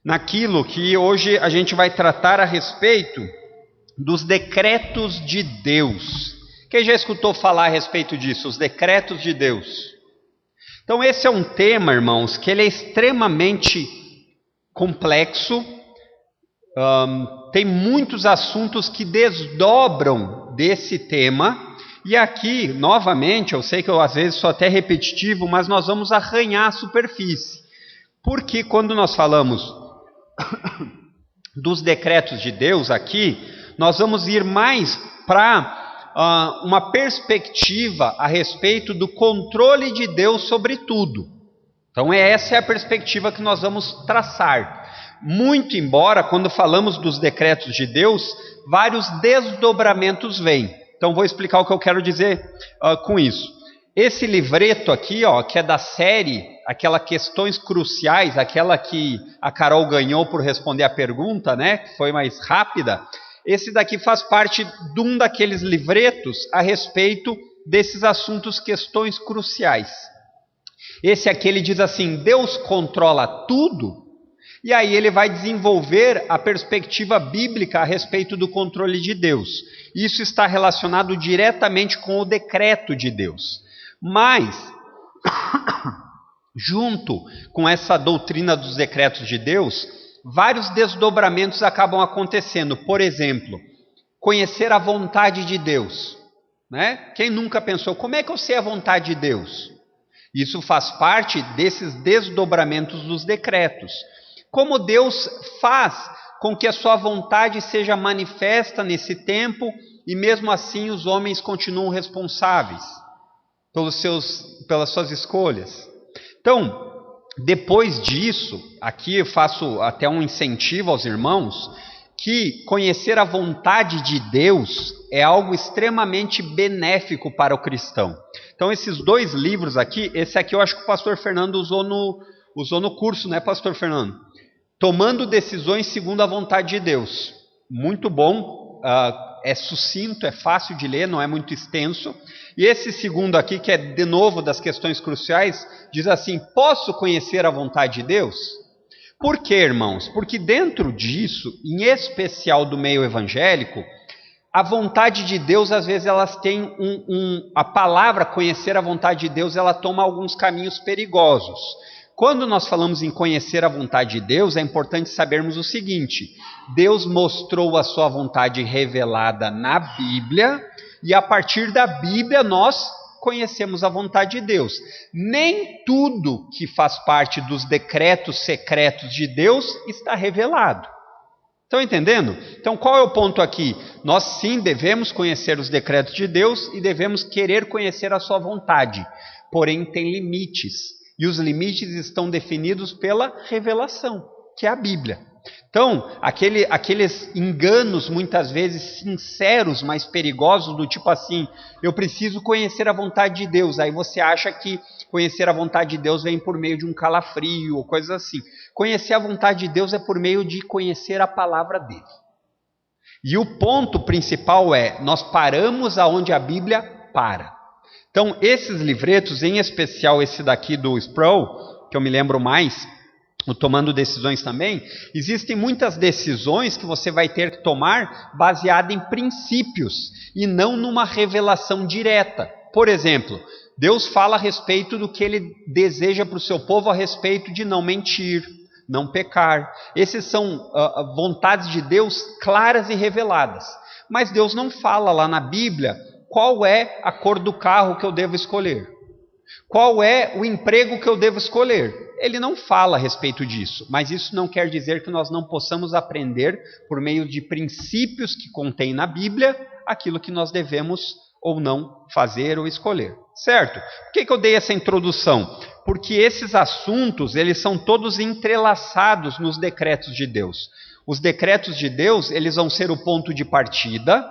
naquilo que hoje a gente vai tratar a respeito dos decretos de Deus. Quem já escutou falar a respeito disso? Os decretos de Deus. Então esse é um tema, irmãos, que ele é extremamente complexo, tem muitos assuntos que desdobram desse tema, e aqui, novamente, eu sei que eu às vezes sou até repetitivo, mas nós vamos arranhar a superfície, porque quando nós falamos dos decretos de Deus aqui, nós vamos ir mais para uma perspectiva a respeito do controle de Deus sobre tudo. Então essa é a perspectiva que nós vamos traçar. Muito embora, quando falamos dos decretos de Deus, vários desdobramentos vêm. Então vou explicar o que eu quero dizer com isso. Esse livreto aqui, que é da série, aquela Questões Cruciais, aquela que a Carol ganhou por responder a pergunta, né, que foi mais rápida, esse daqui faz parte de um daqueles livretos a respeito desses assuntos, questões cruciais. Esse aqui ele diz assim: Deus controla tudo, e aí ele vai desenvolver a perspectiva bíblica a respeito do controle de Deus. Isso está relacionado diretamente com o decreto de Deus. Mas, junto com essa doutrina dos decretos de Deus, vários desdobramentos acabam acontecendo. Por exemplo, conhecer a vontade de Deus, né? Quem nunca pensou, como é que eu sei a vontade de Deus? Isso faz parte desses desdobramentos dos decretos. Como Deus faz com que a sua vontade seja manifesta nesse tempo e mesmo assim os homens continuam responsáveis pelas suas escolhas. Então, depois disso, aqui eu faço até um incentivo aos irmãos, que conhecer a vontade de Deus é algo extremamente benéfico para o cristão. Então esses dois livros aqui, esse aqui eu acho que o pastor Fernando usou no curso, né, pastor Fernando? Tomando decisões segundo a vontade de Deus. Muito bom, é sucinto, é fácil de ler, não é muito extenso. E esse segundo aqui, que é de novo das questões cruciais, diz assim: posso conhecer a vontade de Deus? Por quê, irmãos? Porque dentro disso, em especial do meio evangélico, a vontade de Deus, às vezes elas têm a palavra conhecer a vontade de Deus, ela toma alguns caminhos perigosos. Quando nós falamos em conhecer a vontade de Deus, é importante sabermos o seguinte: Deus mostrou a sua vontade revelada na Bíblia, e a partir da Bíblia nós conhecemos a vontade de Deus. Nem tudo que faz parte dos decretos secretos de Deus está revelado. Estão entendendo? Então qual é o ponto aqui? Nós sim devemos conhecer os decretos de Deus e devemos querer conhecer a sua vontade. Porém tem limites. E os limites estão definidos pela revelação, que é a Bíblia. Então, aqueles enganos muitas vezes sinceros, mas perigosos, do tipo assim: eu preciso conhecer a vontade de Deus. Aí você acha que conhecer a vontade de Deus vem por meio de um calafrio ou coisas assim. Conhecer a vontade de Deus é por meio de conhecer a palavra dele. E o ponto principal é: nós paramos aonde a Bíblia para. Então, esses livretos, em especial esse daqui do Sproul, que eu me lembro mais, o Tomando Decisões também, existem muitas decisões que você vai ter que tomar baseado em princípios e não numa revelação direta. Por exemplo, Deus fala a respeito do que ele deseja para o seu povo a respeito de não mentir, não pecar. Esses são vontades de Deus claras e reveladas. Mas Deus não fala lá na Bíblia qual é a cor do carro que eu devo escolher, qual é o emprego que eu devo escolher. Ele não fala a respeito disso, mas isso não quer dizer que nós não possamos aprender, por meio de princípios que contém na Bíblia, aquilo que nós devemos ou não fazer ou escolher, certo? Por que eu dei essa introdução? Porque esses assuntos, eles são todos entrelaçados nos decretos de Deus. Os decretos de Deus, eles vão ser o ponto de partida,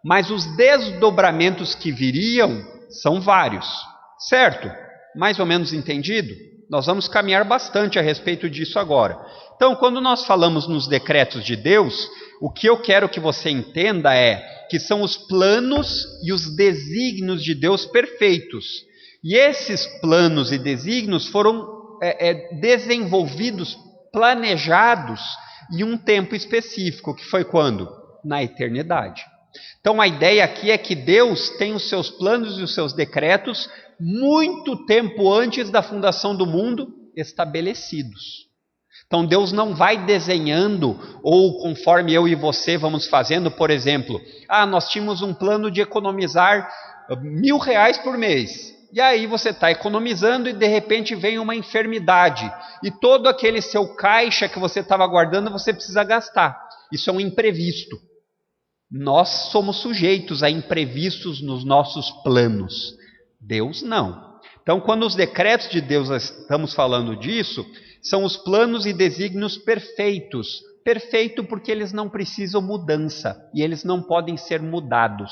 mas os desdobramentos que viriam são vários, certo? Mais ou menos entendido? Nós vamos caminhar bastante a respeito disso agora. Então, quando nós falamos nos decretos de Deus, o que eu quero que você entenda é que são os planos e os desígnios de Deus perfeitos. E esses planos e desígnios foram desenvolvidos planejados em um tempo específico, que foi quando? Na eternidade. Então a ideia aqui é que Deus tem os seus planos e os seus decretos muito tempo antes da fundação do mundo estabelecidos. Então Deus não vai desenhando, ou conforme eu e você vamos fazendo, por exemplo, nós tínhamos um plano de economizar R$1.000 por mês. E aí você está economizando e de repente vem uma enfermidade. E todo aquele seu caixa que você estava guardando, você precisa gastar. Isso é um imprevisto. Nós somos sujeitos a imprevistos nos nossos planos. Deus não. Então, quando os decretos de Deus, estamos falando disso, são os planos e desígnios perfeitos. Perfeito porque eles não precisam mudança e eles não podem ser mudados.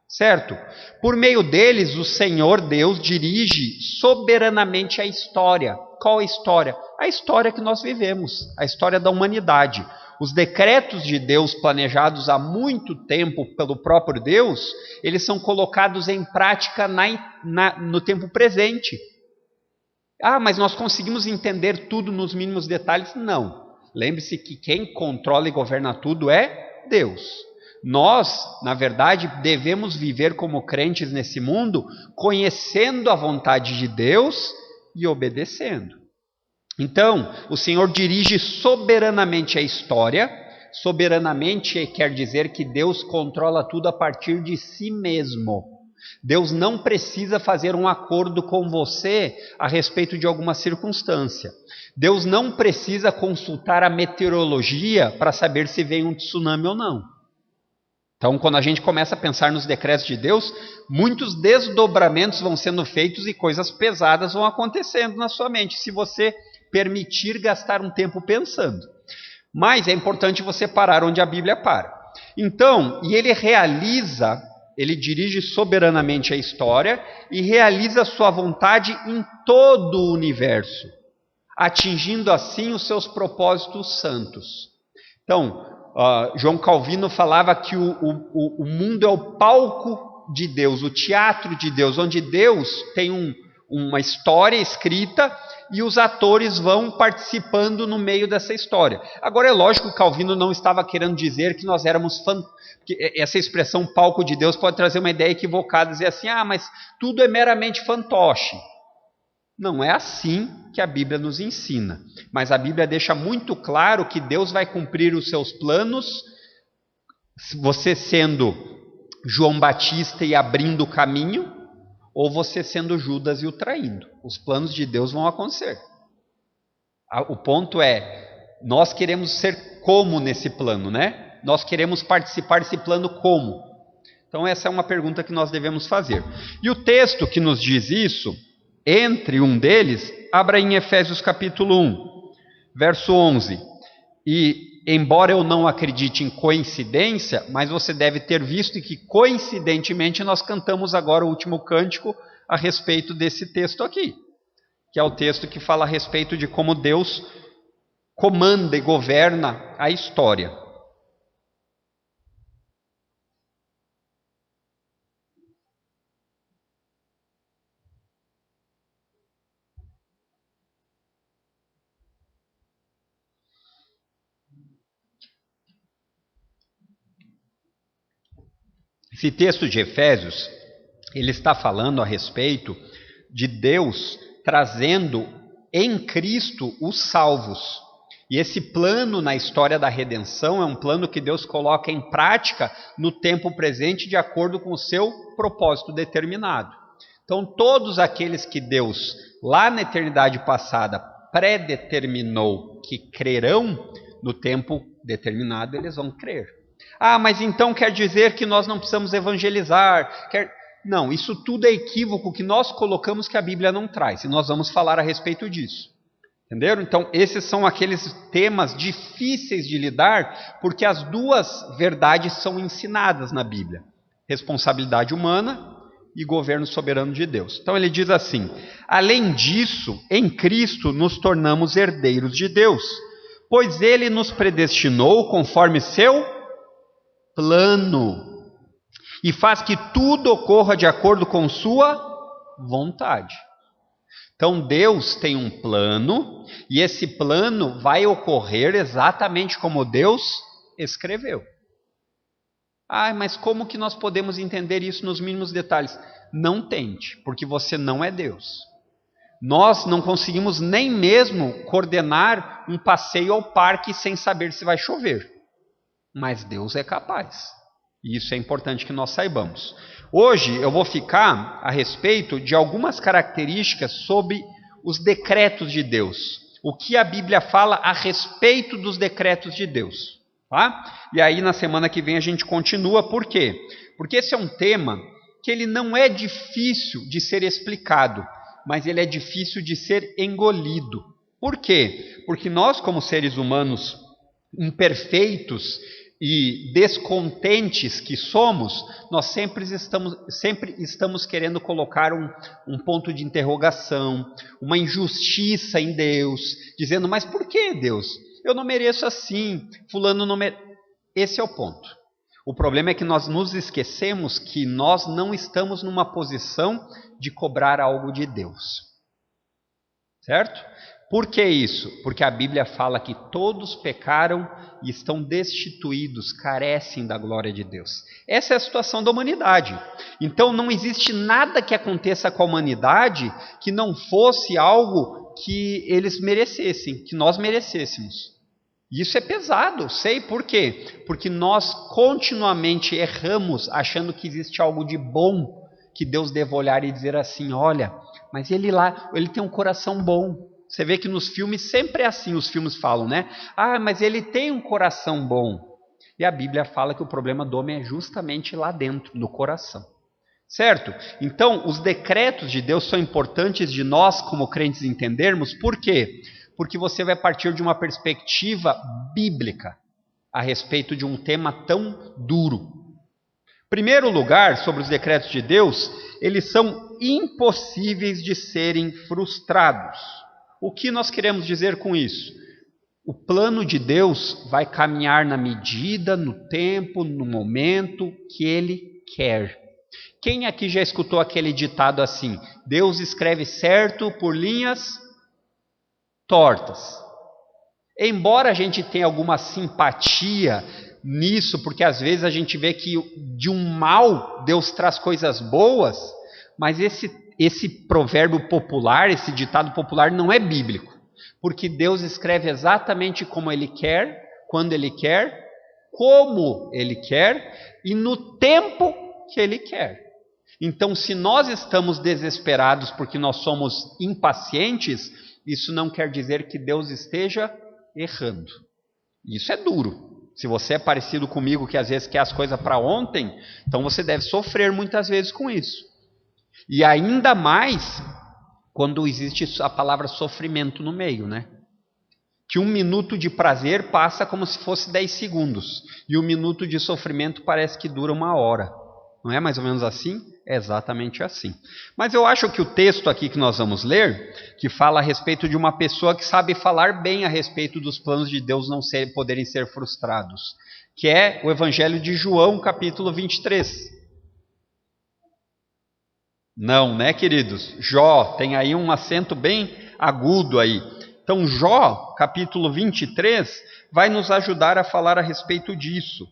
Certo? Por meio deles, o Senhor Deus dirige soberanamente a história. Qual a história? A história que nós vivemos, a história da humanidade. Os decretos de Deus planejados há muito tempo pelo próprio Deus, eles são colocados em prática no tempo presente. Mas nós conseguimos entender tudo nos mínimos detalhes? Não. Lembre-se que quem controla e governa tudo é Deus. Nós, na verdade, devemos viver como crentes nesse mundo, conhecendo a vontade de Deus e obedecendo. Então, o Senhor dirige soberanamente a história. Soberanamente quer dizer que Deus controla tudo a partir de si mesmo. Deus não precisa fazer um acordo com você a respeito de alguma circunstância. Deus não precisa consultar a meteorologia para saber se vem um tsunami ou não. Então, quando a gente começa a pensar nos decretos de Deus, muitos desdobramentos vão sendo feitos e coisas pesadas vão acontecendo na sua mente, se você permitir gastar um tempo pensando. Mas é importante você parar onde a Bíblia para. Então, e ele dirige soberanamente a história e realiza sua vontade em todo o universo, atingindo assim os seus propósitos santos. Então, João Calvino falava que o mundo é o palco de Deus, o teatro de Deus, onde Deus tem uma história escrita e os atores vão participando no meio dessa história. Agora é lógico que Calvino não estava querendo dizer que nós éramos essa expressão palco de Deus pode trazer uma ideia equivocada, dizer assim, mas tudo é meramente fantoche. Não é assim que a Bíblia nos ensina, mas a Bíblia deixa muito claro que Deus vai cumprir os seus planos, você sendo João Batista e abrindo o caminho, ou você sendo Judas e o traindo. Os planos de Deus vão acontecer. O ponto é, nós queremos ser como nesse plano, né? Nós queremos participar desse plano como? Então essa é uma pergunta que nós devemos fazer. E o texto que nos diz isso, entre um deles, abra em Efésios capítulo 1, verso 11. E embora eu não acredite em coincidência, mas você deve ter visto que coincidentemente nós cantamos agora o último cântico a respeito desse texto aqui, que é o texto que fala a respeito de como Deus comanda e governa a história. Esse texto de Efésios, ele está falando a respeito de Deus trazendo em Cristo os salvos. E esse plano na história da redenção é um plano que Deus coloca em prática no tempo presente de acordo com o seu propósito determinado. Então, todos aqueles que Deus, lá na eternidade passada, predeterminou que crerão, no tempo determinado eles vão crer. Mas então quer dizer que nós não precisamos evangelizar. Não, isso tudo é equívoco que nós colocamos que a Bíblia não traz. E nós vamos falar a respeito disso. Entenderam? Então, esses são aqueles temas difíceis de lidar, porque as duas verdades são ensinadas na Bíblia. Responsabilidade humana e governo soberano de Deus. Então ele diz assim, além disso, em Cristo nos tornamos herdeiros de Deus, pois ele nos predestinou conforme seu plano, e faz que tudo ocorra de acordo com sua vontade. Então Deus tem um plano e esse plano vai ocorrer exatamente como Deus escreveu. Mas como que nós podemos entender isso nos mínimos detalhes? Não tente, porque você não é Deus. Nós não conseguimos nem mesmo coordenar um passeio ao parque sem saber se vai chover. Mas Deus é capaz. E isso é importante que nós saibamos. Hoje eu vou ficar a respeito de algumas características sobre os decretos de Deus. O que a Bíblia fala a respeito dos decretos de Deus. Tá? E aí na semana que vem a gente continua. Por quê? Porque esse é um tema que ele não é difícil de ser explicado, mas ele é difícil de ser engolido. Por quê? Porque nós, como seres humanos imperfeitos e descontentes que somos, nós sempre estamos querendo colocar um ponto de interrogação, uma injustiça em Deus, dizendo, mas por que Deus? Eu não mereço assim, fulano não merece. Esse é o ponto. O problema é que nós nos esquecemos que nós não estamos numa posição de cobrar algo de Deus. Certo? Por que isso? Porque a Bíblia fala que todos pecaram e estão destituídos, carecem da glória de Deus. Essa é a situação da humanidade. Então não existe nada que aconteça com a humanidade que não fosse algo que eles merecessem, que nós merecêssemos. Isso é pesado, sei por quê? Porque nós continuamente erramos achando que existe algo de bom que Deus deva olhar e dizer assim, olha, mas ele tem um coração bom. Você vê que nos filmes sempre é assim, os filmes falam, né? Mas ele tem um coração bom. E a Bíblia fala que o problema do homem é justamente lá dentro, no coração. Certo? Então, os decretos de Deus são importantes de nós, como crentes, entendermos. Por quê? Porque você vai partir de uma perspectiva bíblica a respeito de um tema tão duro. Primeiro lugar, sobre os decretos de Deus, eles são impossíveis de serem frustrados. O que nós queremos dizer com isso? O plano de Deus vai caminhar na medida, no tempo, no momento que Ele quer. Quem aqui já escutou aquele ditado assim? Deus escreve certo por linhas tortas. Embora a gente tenha alguma simpatia nisso, porque às vezes a gente vê que de um mal Deus traz coisas boas, mas esse provérbio popular, esse ditado popular não é bíblico, porque Deus escreve exatamente como Ele quer, quando Ele quer, como Ele quer e no tempo que Ele quer. Então, se nós estamos desesperados porque nós somos impacientes, isso não quer dizer que Deus esteja errando. Isso é duro. Se você é parecido comigo, que às vezes quer as coisas para ontem, então você deve sofrer muitas vezes com isso. E ainda mais quando existe a palavra sofrimento no meio, né? Que 1 minuto de prazer passa como se fosse 10 segundos. E 1 minuto de sofrimento parece que dura 1 hora. Não é mais ou menos assim? É exatamente assim. Mas eu acho que o texto aqui que nós vamos ler, que fala a respeito de uma pessoa que sabe falar bem a respeito dos planos de Deus não poderem ser frustrados, que é o Evangelho de João, capítulo 23. Não, né, queridos? Jó, tem aí um acento bem agudo aí. Então, Jó, capítulo 23, vai nos ajudar a falar a respeito disso.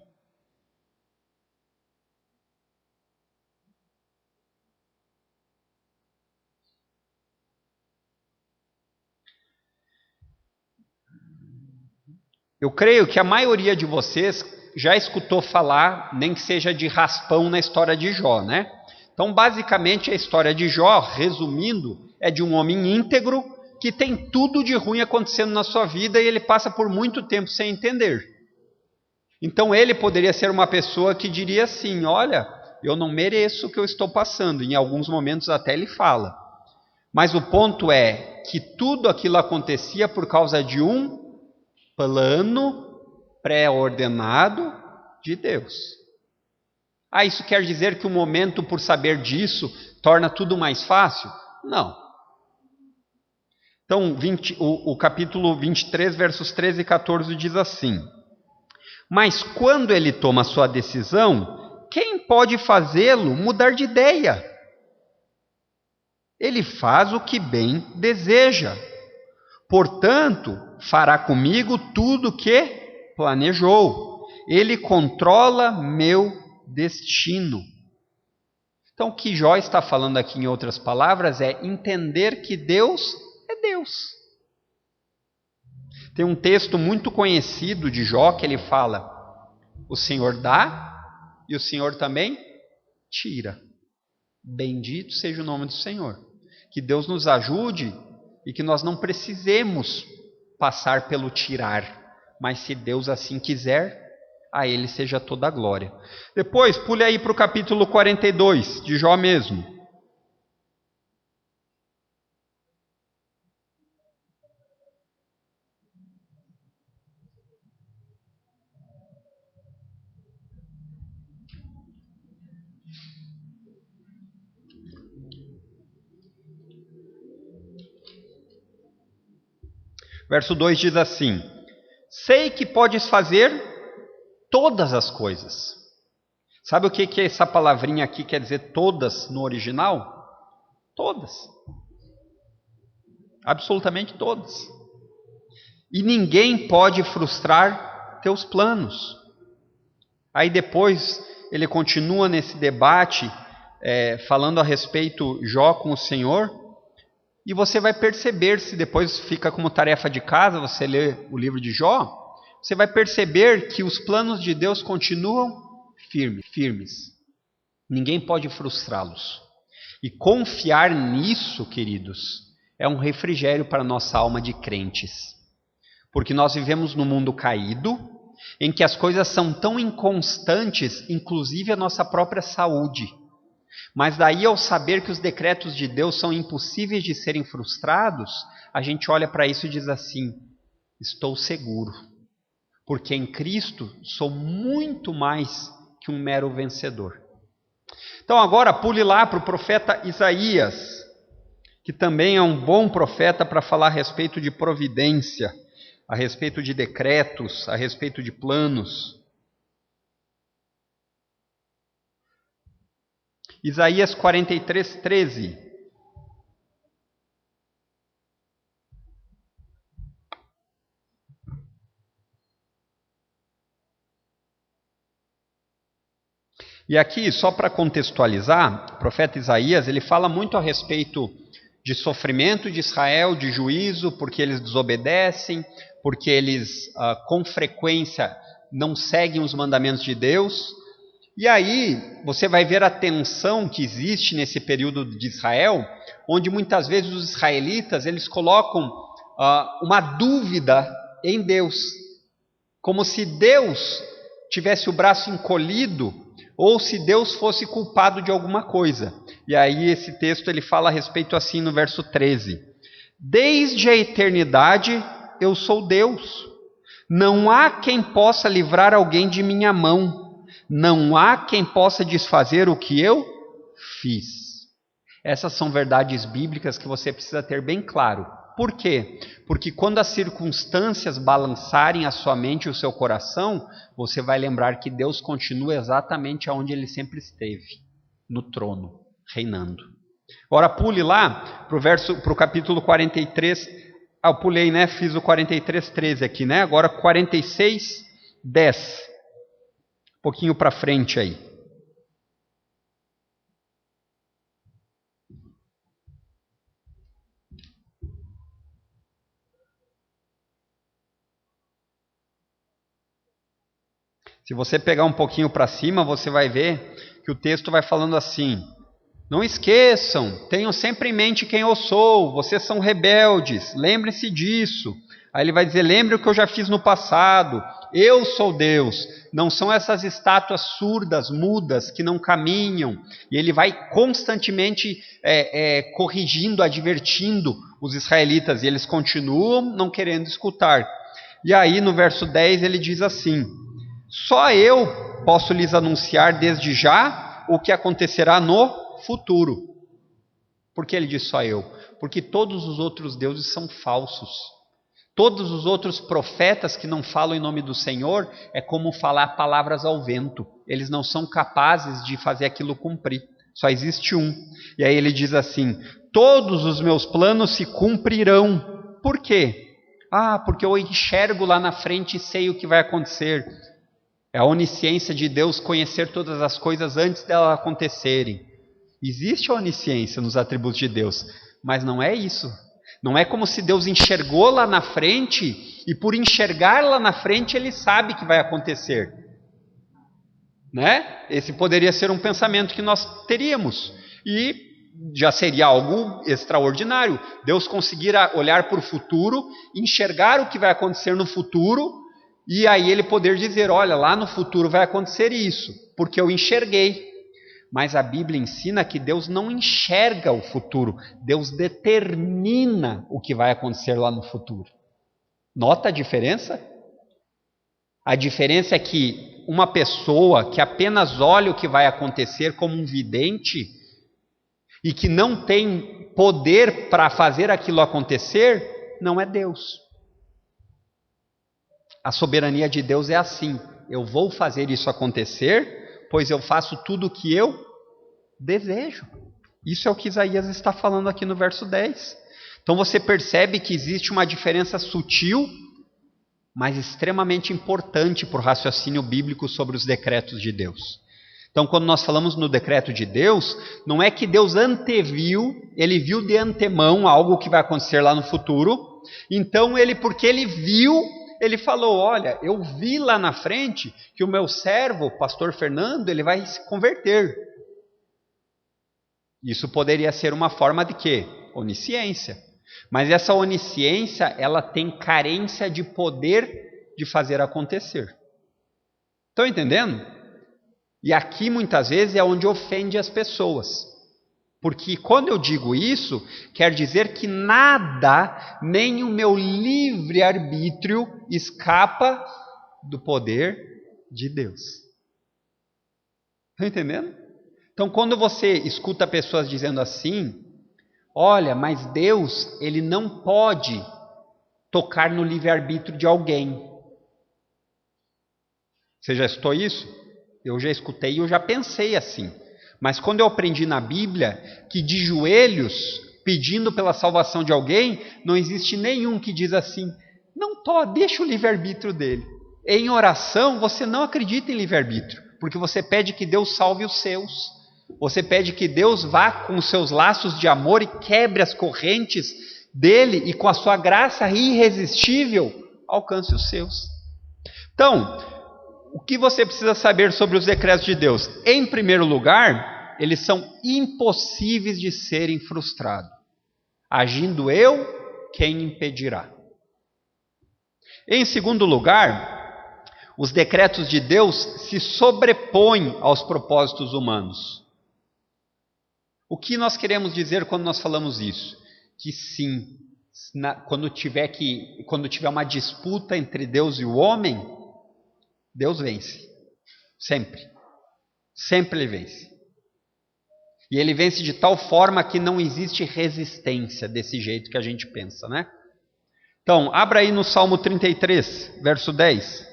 Eu creio que a maioria de vocês já escutou falar, nem que seja de raspão, na história de Jó, né? Então, basicamente, a história de Jó, resumindo, é de um homem íntegro que tem tudo de ruim acontecendo na sua vida e ele passa por muito tempo sem entender. Então, ele poderia ser uma pessoa que diria assim, olha, eu não mereço o que eu estou passando. Em alguns momentos até ele fala. Mas o ponto é que tudo aquilo acontecia por causa de um plano pré-ordenado de Deus. Isso quer dizer que o momento, por saber disso, torna tudo mais fácil? Não. Então, o capítulo 23, versos 13 e 14 diz assim: mas quando ele toma sua decisão, quem pode fazê-lo mudar de ideia? Ele faz o que bem deseja. Portanto, fará comigo tudo o que planejou. Ele controla meu destino. Então, o que Jó está falando aqui, em outras palavras, é entender que Deus é Deus. Tem um texto muito conhecido de Jó que ele fala: o Senhor dá e o Senhor também tira. Bendito seja o nome do Senhor. Que Deus nos ajude e que nós não precisemos passar pelo tirar, mas se Deus assim quiser, a Ele seja toda a glória. Depois, pule aí para o capítulo 42, de Jó mesmo. Verso 2 diz assim: sei que podes fazer todas as coisas. Sabe o que essa palavrinha aqui quer dizer, todas, no original? Todas. Absolutamente todas. E ninguém pode frustrar teus planos. Aí depois ele continua nesse debate, falando a respeito Jó com o Senhor. E você vai perceber, se depois fica como tarefa de casa, você lê o livro de Jó, você vai perceber que os planos de Deus continuam firmes. Ninguém pode frustrá-los. E confiar nisso, queridos, é um refrigério para a nossa alma de crentes. Porque nós vivemos num mundo caído, em que as coisas são tão inconstantes, inclusive a nossa própria saúde. Mas daí, ao saber que os decretos de Deus são impossíveis de serem frustrados, a gente olha para isso e diz assim: estou seguro, porque em Cristo sou muito mais que um mero vencedor. Então agora pule lá para o profeta Isaías, que também é um bom profeta para falar a respeito de providência, a respeito de decretos, a respeito de planos. Isaías 43, 13. E aqui, só para contextualizar, o profeta Isaías, ele fala muito a respeito de sofrimento de Israel, de juízo, porque eles desobedecem, porque eles com frequência não seguem os mandamentos de Deus. E aí você vai ver a tensão que existe nesse período de Israel, onde muitas vezes os israelitas eles colocam uma dúvida em Deus, como se Deus tivesse o braço encolhido ou se Deus fosse culpado de alguma coisa. E aí esse texto ele fala a respeito assim no verso 13: desde a eternidade eu sou Deus, não há quem possa livrar alguém de minha mão. Não há quem possa desfazer o que eu fiz. Essas são verdades bíblicas que você precisa ter bem claro. Por quê? Porque quando as circunstâncias balançarem a sua mente e o seu coração, você vai lembrar que Deus continua exatamente onde Ele sempre esteve, no trono, reinando. Agora pule lá para o capítulo 43. Eu pulei, né? Fiz o 43, 13 aqui, né? Agora 46, 10. Um pouquinho para frente aí. Se você pegar um pouquinho para cima, você vai ver que o texto vai falando assim: não esqueçam, tenham sempre em mente quem eu sou, vocês são rebeldes, lembrem-se disso. Aí ele vai dizer: lembre o que eu já fiz no passado, eu sou Deus, não são essas estátuas surdas, mudas, que não caminham. E ele vai constantemente corrigindo, advertindo os israelitas, e eles continuam não querendo escutar. E aí no verso 10 ele diz assim: só eu posso lhes anunciar desde já o que acontecerá no futuro. Por que ele diz só eu? Porque todos os outros deuses são falsos. Todos os outros profetas que não falam em nome do Senhor é como falar palavras ao vento. Eles não são capazes de fazer aquilo cumprir. Só existe um. E aí ele diz assim: todos os meus planos se cumprirão. Por quê? Porque eu enxergo lá na frente e sei o que vai acontecer. É a onisciência de Deus conhecer todas as coisas antes delas acontecerem. Existe a onisciência nos atributos de Deus, mas não é isso. Não é como se Deus enxergou lá na frente e por enxergar lá na frente ele sabe que vai acontecer. Né? Esse poderia ser um pensamento que nós teríamos. E já seria algo extraordinário. Deus conseguir olhar para o futuro, enxergar o que vai acontecer no futuro, e aí ele poder dizer, olha, lá no futuro vai acontecer isso, porque eu enxerguei. Mas a Bíblia ensina que Deus não enxerga o futuro, Deus determina o que vai acontecer lá no futuro. Nota a diferença? A diferença é que uma pessoa que apenas olha o que vai acontecer como um vidente e que não tem poder para fazer aquilo acontecer, não é Deus. A soberania de Deus é assim: eu vou fazer isso acontecer, pois eu faço tudo o que eu desejo. Isso é o que Isaías está falando aqui no verso 10. Então você percebe que existe uma diferença sutil, mas extremamente importante para o raciocínio bíblico sobre os decretos de Deus. Então, quando nós falamos no decreto de Deus, não é que Deus anteviu, ele viu de antemão algo que vai acontecer lá no futuro. Então, porque ele viu, ele falou, olha, eu vi lá na frente que o meu servo, o pastor Fernando, ele vai se converter. Isso poderia ser uma forma de quê? Onisciência. Mas essa onisciência, ela tem carência de poder de fazer acontecer. Estão entendendo? E aqui muitas vezes é onde ofende as pessoas. Porque quando eu digo isso, quer dizer que nada, nem o meu livre-arbítrio escapa do poder de Deus. Estão entendendo? Então quando você escuta pessoas dizendo assim, olha, mas Deus, ele não pode tocar no livre-arbítrio de alguém. Você já escutou isso? Eu já escutei e eu já pensei assim. Mas quando eu aprendi na Bíblia que de joelhos, pedindo pela salvação de alguém, não existe nenhum que diz assim, não, deixa o livre-arbítrio dele. Em oração, você não acredita em livre-arbítrio, porque você pede que Deus salve os seus. Você pede que Deus vá com os seus laços de amor e quebre as correntes dele e com a sua graça irresistível alcance os seus. Então, o que você precisa saber sobre os decretos de Deus? Em primeiro lugar, eles são impossíveis de serem frustrados. Agindo eu, quem impedirá? Em segundo lugar, os decretos de Deus se sobrepõem aos propósitos humanos. O que nós queremos dizer quando nós falamos isso? Que sim, quando tiver uma disputa entre Deus e o homem, Deus vence. Sempre. Sempre ele vence. E ele vence de tal forma que não existe resistência desse jeito que a gente pensa, né? Então, abra aí no Salmo 33, verso 10.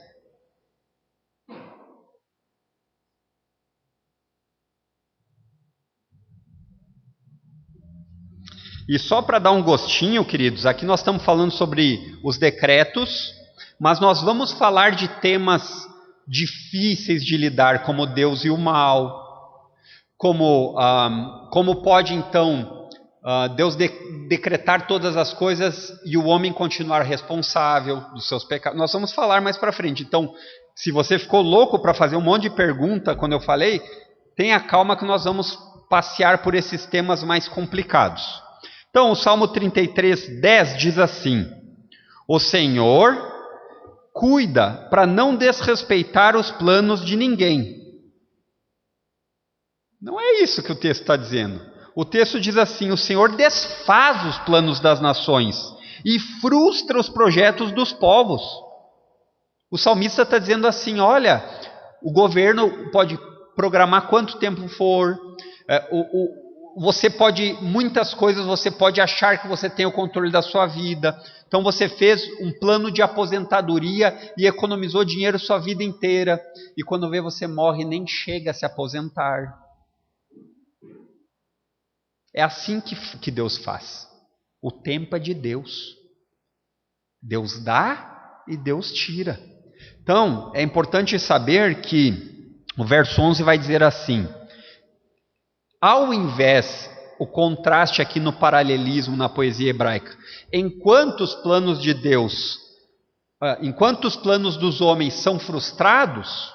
E só para dar um gostinho, queridos, aqui nós estamos falando sobre os decretos, mas nós vamos falar de temas difíceis de lidar, como Deus e o mal, como pode então Deus decretar todas as coisas e o homem continuar responsável dos seus pecados. Nós vamos falar mais para frente. Então, se você ficou louco para fazer um monte de pergunta quando eu falei, tenha calma que nós vamos passear por esses temas mais complicados. Então, o Salmo 33, 10 diz assim: o Senhor cuida para não desrespeitar os planos de ninguém. Não é isso que o texto está dizendo. O texto diz assim: o Senhor desfaz os planos das nações e frustra os projetos dos povos. O salmista está dizendo assim, olha, o governo pode programar quanto tempo for, você pode, muitas coisas você pode achar que você tem o controle da sua vida. Então você fez um plano de aposentadoria e economizou dinheiro sua vida inteira. E quando vê você morre, nem chega a se aposentar. É assim que Deus faz. O tempo é de Deus. Deus dá e Deus tira. Então, é importante saber que o verso 11 vai dizer assim: ao invés, o contraste aqui no paralelismo na poesia hebraica, enquanto os planos de Deus, enquanto os planos dos homens são frustrados,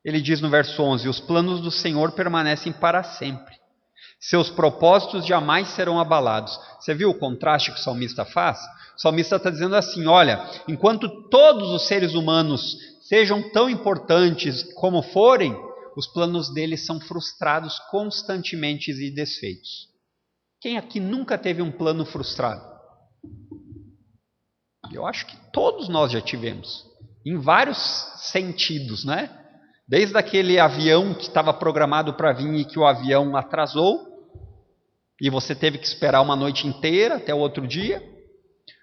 ele diz no verso 11, os planos do Senhor permanecem para sempre. Seus propósitos jamais serão abalados. Você viu o contraste que o salmista faz? O salmista está dizendo assim, olha, enquanto todos os seres humanos sejam tão importantes como forem, os planos deles são frustrados constantemente e desfeitos. Quem aqui nunca teve um plano frustrado? Eu acho que todos nós já tivemos, em vários sentidos, né? Desde aquele avião que estava programado para vir e que o avião atrasou, e você teve que esperar uma noite inteira até o outro dia,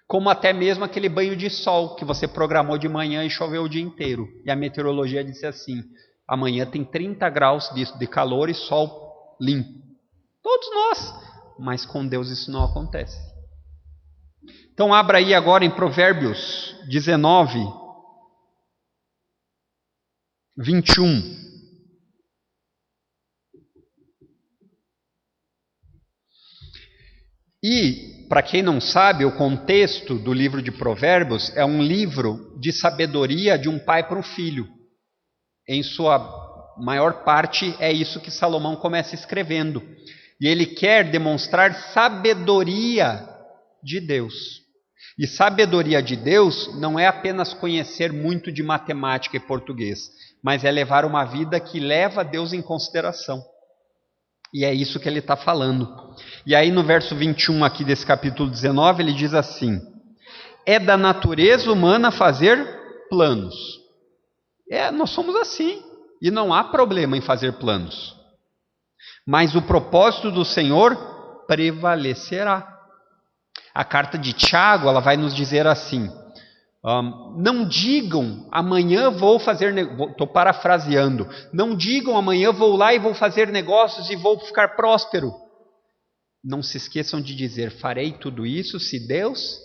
como até mesmo aquele banho de sol que você programou de manhã e choveu o dia inteiro. E a meteorologia disse assim, amanhã tem 30 graus de calor e sol limpo. Todos nós, mas com Deus isso não acontece. Então abra aí agora em Provérbios 19, 21. E, para quem não sabe, o contexto do livro de Provérbios é um livro de sabedoria de um pai para um filho. Em sua maior parte é isso que Salomão começa escrevendo. E ele quer demonstrar sabedoria de Deus. E sabedoria de Deus não é apenas conhecer muito de matemática e português, mas é levar uma vida que leva Deus em consideração. E é isso que ele está falando. E aí no verso 21 aqui desse capítulo 19, ele diz assim, é da natureza humana fazer planos. Nós somos assim, e não há problema em fazer planos. Mas o propósito do Senhor prevalecerá. A carta de Tiago, ela vai nos dizer assim, não digam, amanhã vou fazer, estou parafraseando, não digam, amanhã vou lá e vou fazer negócios e vou ficar próspero. Não se esqueçam de dizer, farei tudo isso se Deus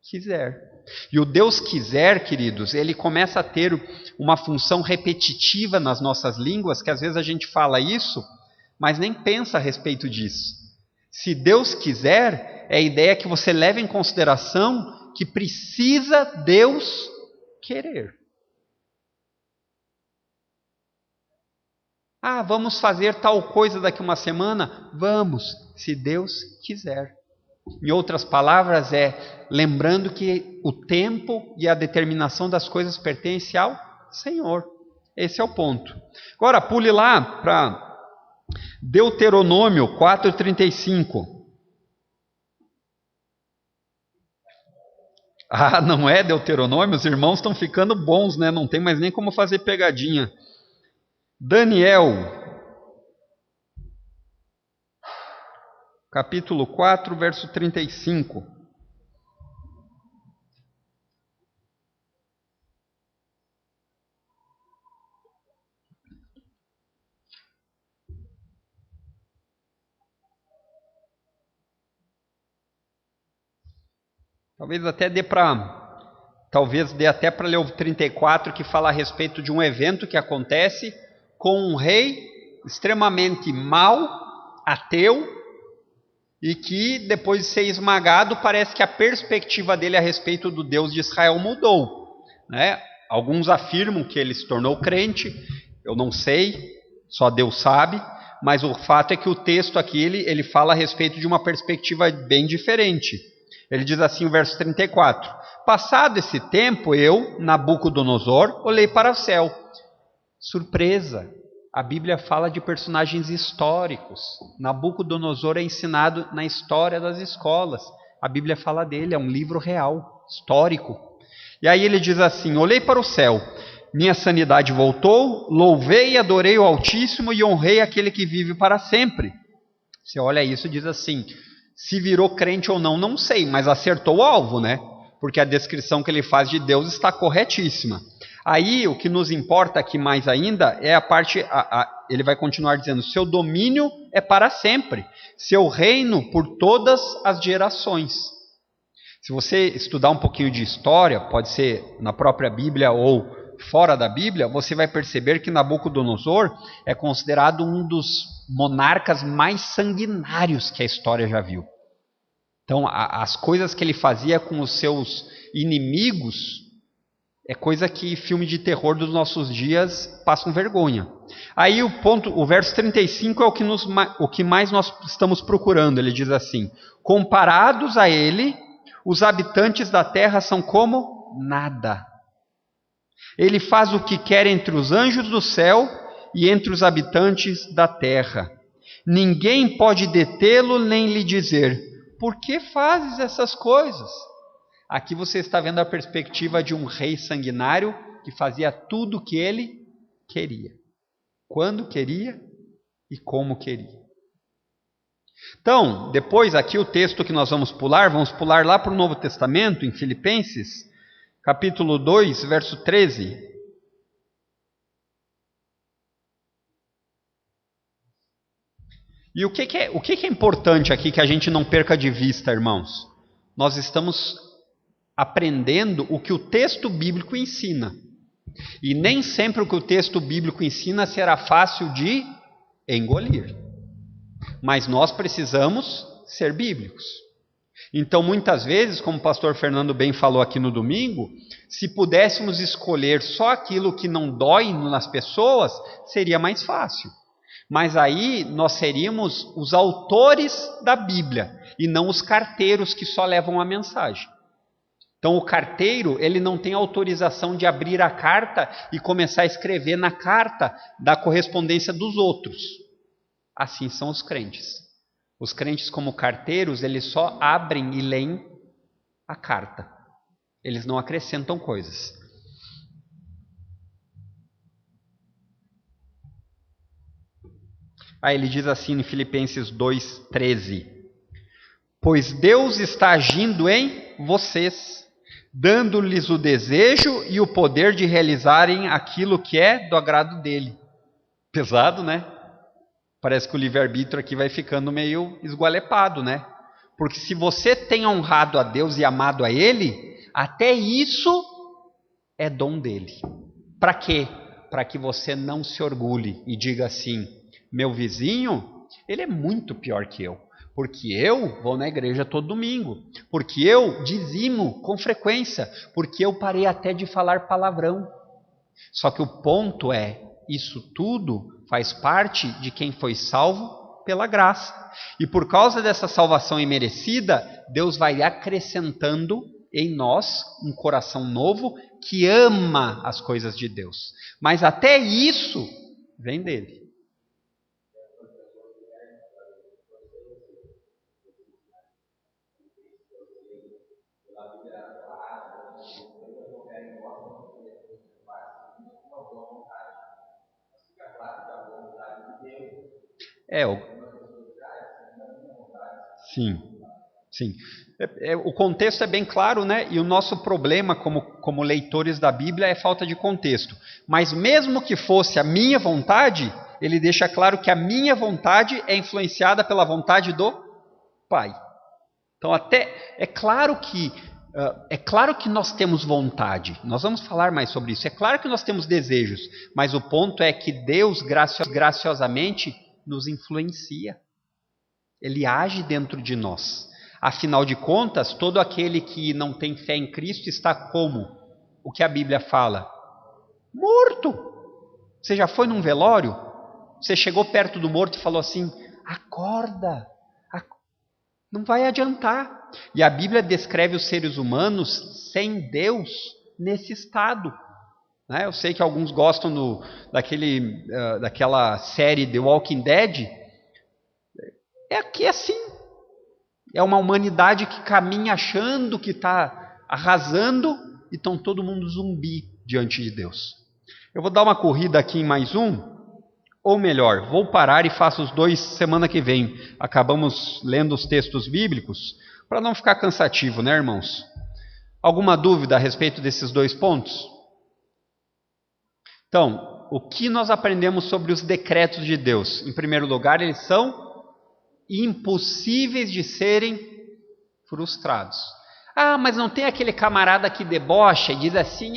quiser. E o Deus quiser, queridos, ele começa a ter uma função repetitiva nas nossas línguas, que às vezes a gente fala isso, mas nem pensa a respeito disso. Se Deus quiser, é a ideia que você leva em consideração que precisa Deus querer. Vamos fazer tal coisa daqui uma semana? Vamos, se Deus quiser. Em outras palavras, lembrando que o tempo e a determinação das coisas pertence ao Senhor. Esse é o ponto. Agora, pule lá para Deuteronômio 4:35. Não é Deuteronômio? Os irmãos estão ficando bons, né? Não tem mais nem como fazer pegadinha. Daniel, capítulo 4, verso 35. Talvez dê até para ler o 34, que fala a respeito de um evento que acontece com um rei extremamente mau, ateu, e que depois de ser esmagado, parece que a perspectiva dele a respeito do Deus de Israel mudou, né? Alguns afirmam que ele se tornou crente, eu não sei, só Deus sabe, mas o fato é que o texto aqui ele fala a respeito de uma perspectiva bem diferente. Ele diz assim, o verso 34, passado esse tempo, eu, Nabucodonosor, olhei para o céu. Surpresa, a Bíblia fala de personagens históricos. Nabucodonosor é ensinado na história das escolas. A Bíblia fala dele, é um livro real, histórico. E aí ele diz assim, olhei para o céu, minha sanidade voltou, louvei e adorei o Altíssimo e honrei aquele que vive para sempre. Você olha isso e diz assim, se virou crente ou não, não sei, mas acertou o alvo, né? Porque a descrição que ele faz de Deus está corretíssima. Aí o que nos importa aqui mais ainda é a parte, ele vai continuar dizendo, seu domínio é para sempre, seu reino por todas as gerações. Se você estudar um pouquinho de história, pode ser na própria Bíblia ou fora da Bíblia, você vai perceber que Nabucodonosor é considerado um dos monarcas mais sanguinários que a história já viu. Então, as coisas que ele fazia com os seus inimigos é coisa que filme de terror dos nossos dias passam vergonha. Aí o verso 35 é o que mais nós estamos procurando. Ele diz assim: comparados a ele, os habitantes da terra são como nada. Ele faz o que quer entre os anjos do céu e entre os habitantes da terra. Ninguém pode detê-lo nem lhe dizer: por que fazes essas coisas? Aqui você está vendo a perspectiva de um rei sanguinário que fazia tudo o que ele queria, quando queria e como queria. Então, depois aqui o texto que nós vamos pular lá para o Novo Testamento, em Filipenses, capítulo 2, verso 13. E o que é importante aqui que a gente não perca de vista, irmãos? Nós estamos aprendendo o que o texto bíblico ensina. E nem sempre o que o texto bíblico ensina será fácil de engolir. Mas nós precisamos ser bíblicos. Então, muitas vezes, como o pastor Fernando bem falou aqui no domingo, se pudéssemos escolher só aquilo que não dói nas pessoas, seria mais fácil. Mas aí nós seríamos os autores da Bíblia e não os carteiros que só levam a mensagem. Então o carteiro, ele não tem autorização de abrir a carta e começar a escrever na carta da correspondência dos outros. Assim são os crentes. Os crentes como carteiros, eles só abrem e leem a carta. Eles não acrescentam coisas. Aí ele diz assim em Filipenses 2:13: pois Deus está agindo em vocês, dando-lhes o desejo e o poder de realizarem aquilo que é do agrado dele. Pesado, né? Parece que o livre-arbítrio aqui vai ficando meio esgualepado, né? Porque se você tem honrado a Deus e amado a Ele, até isso é dom dele. Para quê? Para que você não se orgulhe e diga assim: meu vizinho, ele é muito pior que eu. Porque eu vou na igreja todo domingo, porque eu dizimo com frequência, porque eu parei até de falar palavrão. Só que o ponto é, isso tudo faz parte de quem foi salvo pela graça. E por causa dessa salvação imerecida, Deus vai acrescentando em nós um coração novo que ama as coisas de Deus. Mas até isso vem dele. Sim, sim. O contexto é bem claro, né? E o nosso problema como leitores da Bíblia é falta de contexto. Mas mesmo que fosse a minha vontade, ele deixa claro que a minha vontade é influenciada pela vontade do Pai. Então é claro que nós temos vontade. Nós vamos falar mais sobre isso. É claro que nós temos desejos, mas o ponto é que Deus graciosamente nos influencia. Ele age dentro de nós. Afinal de contas, todo aquele que não tem fé em Cristo está como? O que a Bíblia fala? Morto. Você já foi num velório? Você chegou perto do morto e falou assim: acorda. Não vai adiantar. E a Bíblia descreve os seres humanos sem Deus nesse estado. Eu sei que alguns gostam daquela série The Walking Dead. É aqui assim. É uma humanidade que caminha achando que está arrasando e estão todo mundo zumbi diante de Deus. Eu vou dar uma corrida aqui em mais um, ou melhor, vou parar e faço os dois semana que vem. Acabamos lendo os textos bíblicos para não ficar cansativo, né, irmãos? Alguma dúvida a respeito desses dois pontos? Então, o que nós aprendemos sobre os decretos de Deus? Em primeiro lugar, eles são impossíveis de serem frustrados. Ah, mas não tem aquele camarada que debocha e diz assim,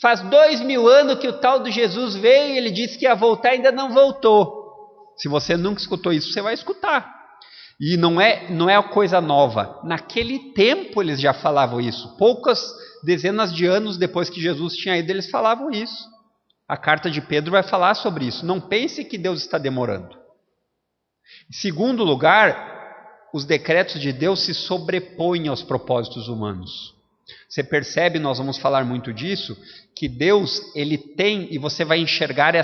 faz 2000 anos que o tal do Jesus veio e ele disse que ia voltar e ainda não voltou. Se você nunca escutou isso, você vai escutar. E não é coisa nova. Naquele tempo eles já falavam isso. Poucas dezenas de anos depois que Jesus tinha ido, eles falavam isso. A carta de Pedro vai falar sobre isso. Não pense que Deus está demorando. Em segundo lugar, os decretos de Deus se sobrepõem aos propósitos humanos. Você percebe, nós vamos falar muito disso, que Deus, ele tem, e você vai enxergar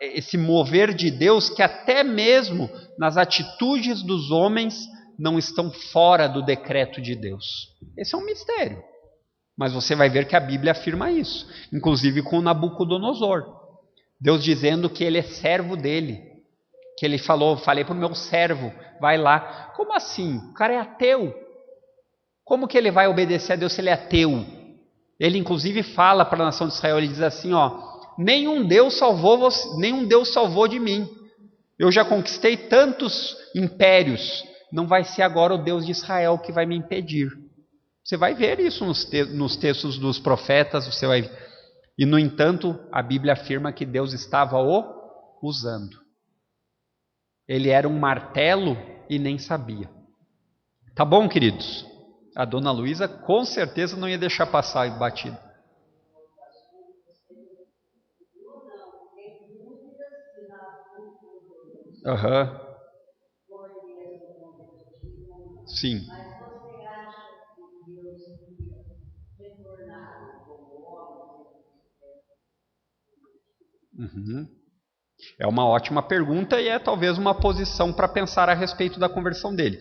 esse mover de Deus, que até mesmo nas atitudes dos homens não estão fora do decreto de Deus. Esse é um mistério. Mas você vai ver que a Bíblia afirma isso, inclusive com Nabucodonosor. Deus dizendo que ele é servo dele, que ele falei para o meu servo, vai lá. Como assim? O cara é ateu. Como que ele vai obedecer a Deus se ele é ateu? Ele inclusive fala para a nação de Israel, ele diz assim, nenhum Deus salvou de mim. Eu já conquistei tantos impérios, não vai ser agora o Deus de Israel que vai me impedir. Você vai ver isso nos textos dos profetas, você vai ver. E no entanto, a Bíblia afirma que Deus estava o usando. Ele era um martelo e nem sabia. Tá bom, queridos? A dona Luísa com certeza não ia deixar passar batido. Aham. Sim. Uhum. É uma ótima pergunta e é talvez uma posição para pensar a respeito da conversão dele.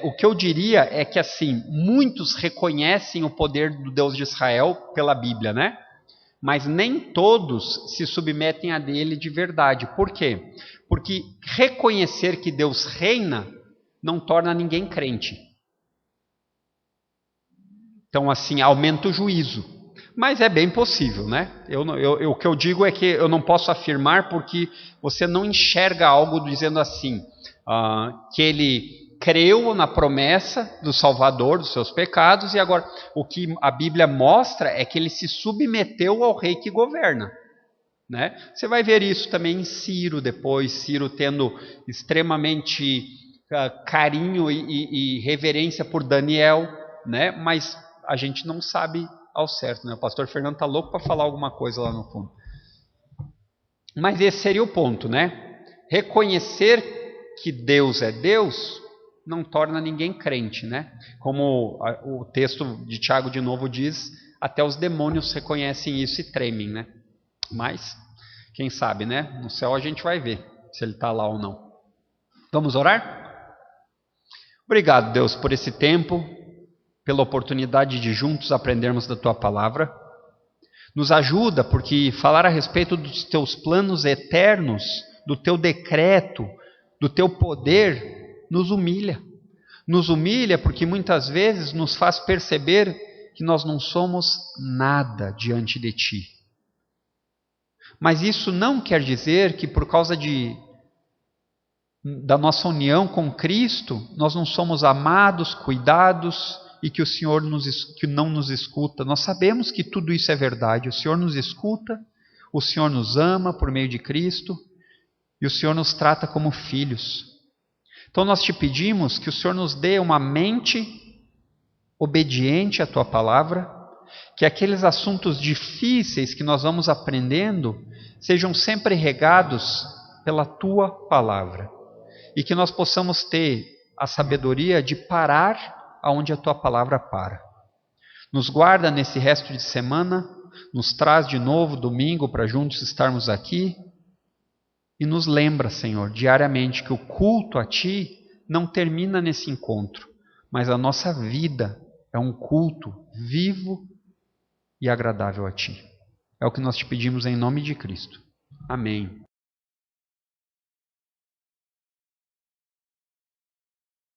O que eu diria é que assim, muitos reconhecem o poder do Deus de Israel pela Bíblia, né? Mas nem todos se submetem a dele de verdade. Por quê? Porque reconhecer que Deus reina não torna ninguém crente. Então assim, aumenta o juízo. Mas é bem possível, né? O que eu digo é que eu não posso afirmar porque você não enxerga algo dizendo assim, que ele creu na promessa do Salvador dos seus pecados e agora o que a Bíblia mostra é que ele se submeteu ao rei que governa. Né? Você vai ver isso também em Ciro depois, Ciro tendo extremamente carinho e reverência por Daniel, né? Mas a gente não sabe ao certo, né? O pastor Fernando está louco para falar alguma coisa lá no fundo. Mas esse seria o ponto, né? Reconhecer que Deus é Deus não torna ninguém crente, né? Como o texto de Tiago de novo diz, até os demônios reconhecem isso e tremem, né? Mas, quem sabe, né? No céu a gente vai ver se ele está lá ou não. Vamos orar? Obrigado, Deus, por esse tempo, pela oportunidade de juntos aprendermos da Tua Palavra. Nos ajuda, porque falar a respeito dos Teus planos eternos, do Teu decreto, do Teu poder, nos humilha. Nos humilha porque muitas vezes nos faz perceber que nós não somos nada diante de Ti. Mas isso não quer dizer que por causa da nossa união com Cristo, nós não somos amados, cuidados e que o Senhor que não nos escuta. Nós sabemos que tudo isso é verdade. O Senhor nos escuta, o Senhor nos ama por meio de Cristo e o Senhor nos trata como filhos. Então nós te pedimos que o Senhor nos dê uma mente obediente à Tua Palavra, que aqueles assuntos difíceis que nós vamos aprendendo sejam sempre regados pela Tua Palavra e que nós possamos ter a sabedoria de parar aonde a Tua Palavra para. Nos guarda nesse resto de semana, nos traz de novo domingo para juntos estarmos aqui e nos lembra, Senhor, diariamente que o culto a Ti não termina nesse encontro, mas a nossa vida é um culto vivo e agradável a Ti. É o que nós te pedimos em nome de Cristo. Amém.